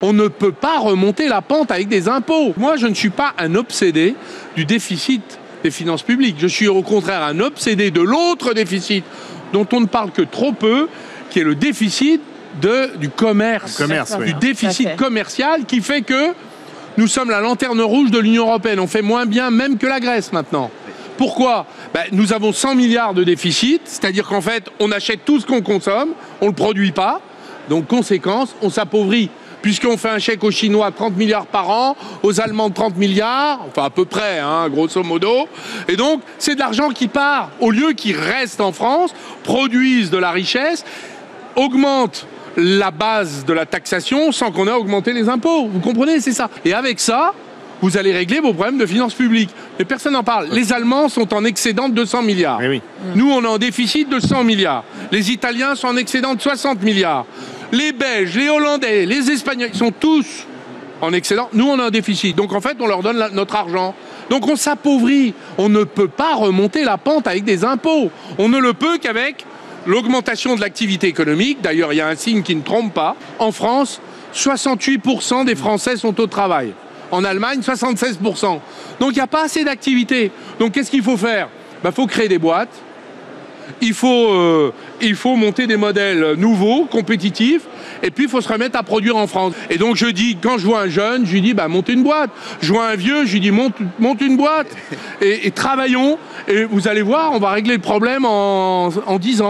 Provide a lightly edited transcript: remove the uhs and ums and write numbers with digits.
On ne peut pas remonter la pente avec des impôts. Moi, je ne suis pas un obsédé du déficit des finances publiques. Je suis au contraire un obsédé de l'autre déficit dont on ne parle que trop peu, qui est le déficit du commerce, du déficit commercial qui fait que nous sommes la lanterne rouge de l'Union européenne. On fait moins bien même que la Grèce maintenant. Pourquoi ? Nous avons 100 milliards de déficit, c'est-à-dire qu'en fait, on achète tout ce qu'on consomme, on ne le produit pas. Donc, conséquence, on s'appauvrit. Puisqu'on fait un chèque aux Chinois 30 milliards par an, aux Allemands 30 milliards, enfin à peu près, grosso modo. Et donc, c'est de l'argent qui part. Au lieu qu'il reste en France, produise de la richesse, augmente la base de la taxation sans qu'on ait augmenté les impôts. Vous comprenez, c'est ça. Et avec ça, vous allez régler vos problèmes de finances publiques. Mais personne n'en parle. Les Allemands sont en excédent de 200 milliards. Oui. Nous, on est en déficit de 100 milliards. Les Italiens sont en excédent de 60 milliards. Les Belges, les Hollandais, les Espagnols, ils sont tous en excédent. Nous, on a un déficit. Donc, en fait, on leur donne notre argent. Donc, on s'appauvrit. On ne peut pas remonter la pente avec des impôts. On ne le peut qu'avec l'augmentation de l'activité économique. D'ailleurs, il y a un signe qui ne trompe pas. En France, 68% des Français sont au travail. En Allemagne, 76%. Donc, il n'y a pas assez d'activité. Donc, qu'est-ce qu'il faut faire ? Il faut créer des boîtes. Il faut monter des modèles nouveaux, compétitifs, et puis il faut se remettre à produire en France. Et donc je dis, quand je vois un jeune, je lui dis, monte une boîte. Je vois un vieux, je lui dis, monte une boîte. Et travaillons, et vous allez voir, on va régler le problème en 10 ans.